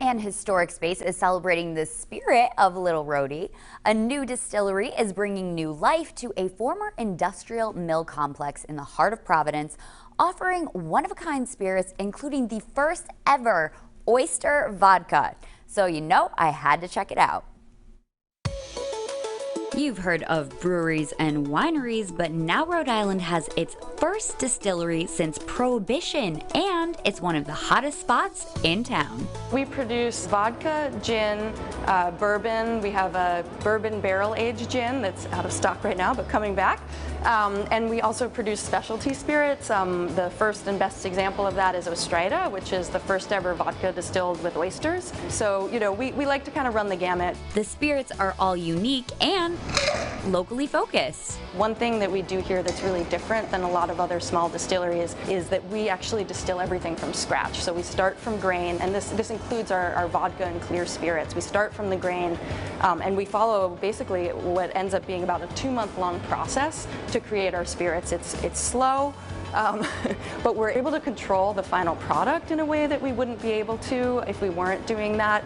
An historic space is celebrating the spirit of Little Rhodey. A new distillery is bringing new life to a former industrial mill complex in the heart of Providence, offering one-of-a-kind spirits, including the first ever oyster vodka. So I had to check it out. You've heard of breweries and wineries, but now Rhode Island has its first distillery since Prohibition, and it's one of the hottest spots in town. We produce vodka, gin, bourbon. We have a bourbon barrel-aged gin that's out of stock right now, but coming back. And we also produce specialty spirits. The first and best example of that is Ostrida, which is the first ever vodka distilled with oysters. So, we like to kind of run the gamut. The spirits are all unique and locally focused. One thing that we do here that's really different than a lot of other small distilleries is that we actually distill everything from scratch. So we start from grain, and this includes our vodka and clear spirits. We start from the grain, and we follow basically what ends up being about a 2-month-long process to create our spirits. It's slow, but we're able to control the final product in a way that we wouldn't be able to if we weren't doing that.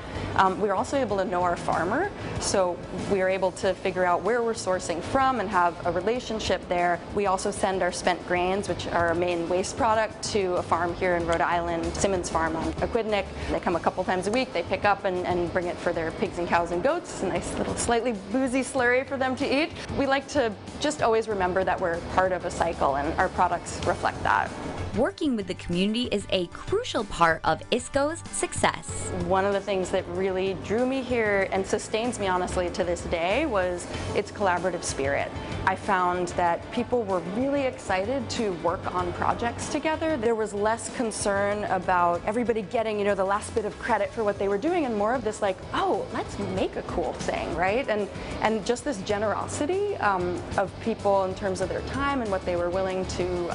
We're also able to know our farmer, so we are able to figure out where we're sourcing from and have a relationship there. We also send our spent grains, which are our main waste product, to a farm here in Rhode Island, Simmons Farm on Aquidneck. They come a couple times a week, they pick up and bring it for their pigs and cows and goats. A nice little slightly boozy slurry for them to eat. We like to just always remember that we're part of a cycle, and our products reflect that. Working with the community is a crucial part of ISCO's success. One of the things that really drew me here and sustains me honestly to this day was its collaborative spirit. I found that people were really excited to work on projects together. There was less concern about everybody getting, the last bit of credit for what they were doing, and more of this like, oh, let's make a cool thing, right? And just this generosity of people in terms of their time and what they were willing to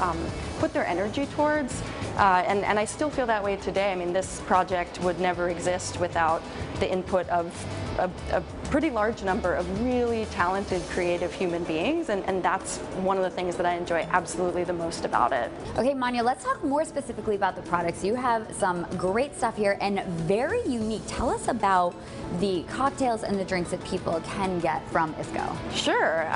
put their energy towards. And I still feel that way today. I mean, this project would never exist without the input of a pretty large number of really talented, creative human beings, and that's one of the things that I enjoy absolutely the most about it. Okay, Manya, let's talk more specifically about the products. You have some great stuff here and very unique. Tell us about the cocktails and the drinks that people can get from ISCO. Sure.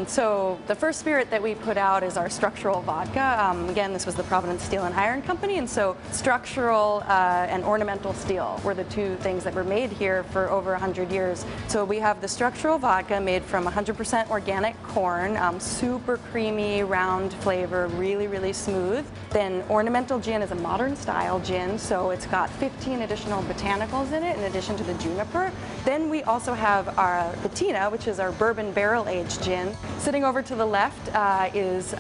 So the first spirit that we put out is our structural vodka. Again, this was the Providence Steel and Iron Company, and so structural and ornamental steel were the two things that were made here for over 100 years. So we have the structural vodka made from 100% organic corn, super creamy, round flavor, really, really smooth. Then ornamental gin is a modern style gin, so it's got 15 additional botanicals in it in addition to the juniper. Then we also have our patina, which is our bourbon barrel-aged gin. Sitting over to the left is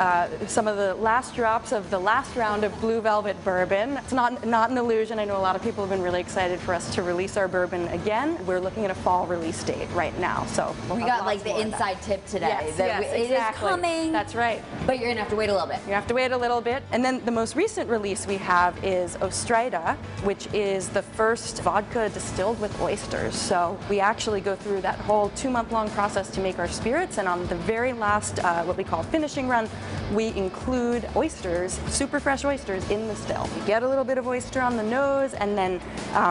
some of the last drops of the last round of Blue Velvet bourbon. It's not an illusion. I know a lot of people have been really excited for us to release our bourbon again. We're looking at a fall release date right now, so we got like the inside tip today. Yes, it exactly. is coming. That's right. But you're gonna have to wait a little bit. You have to wait a little bit. And then the most recent release we have is Ostrida, which is the first vodka distilled with oysters. So we actually go through that whole 2-month-long process to make our spirits, and on the very last, what we call finishing run, we include oysters, super fresh oysters, in the still. You get a little bit of oyster on the nose, and then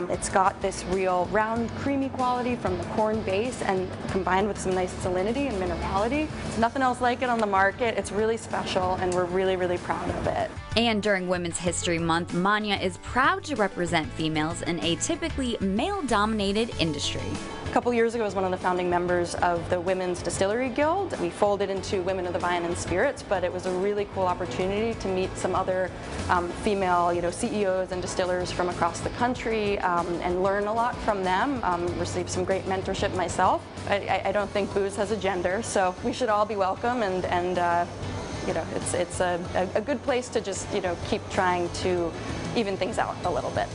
it's got this real round, creamy quality from the corn base, and combined with some nice salinity and minerality. There's nothing else like it on the market. It's really special, and we're really, really proud of it. And during Women's History Month, Manya is proud to represent females in a typically male-dominated industry. A couple years ago, I was one of the founding members of the Women's Distillery Guild. We folded into Women of the Vine and Spirits, but it was a really cool opportunity to meet some other female, CEOs and distillers from across the country and learn a lot from them. Received some great mentorship myself. I don't think booze has a gender, so we should all be welcome, and it's a good place to just keep trying to even things out a little bit.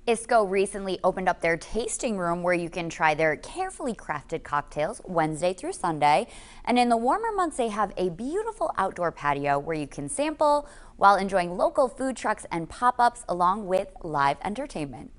ISCO recently opened up their tasting room where you can try their carefully crafted cocktails Wednesday through Sunday. And in the warmer months, they have a beautiful outdoor patio where you can sample while enjoying local food trucks and pop-ups along with live entertainment.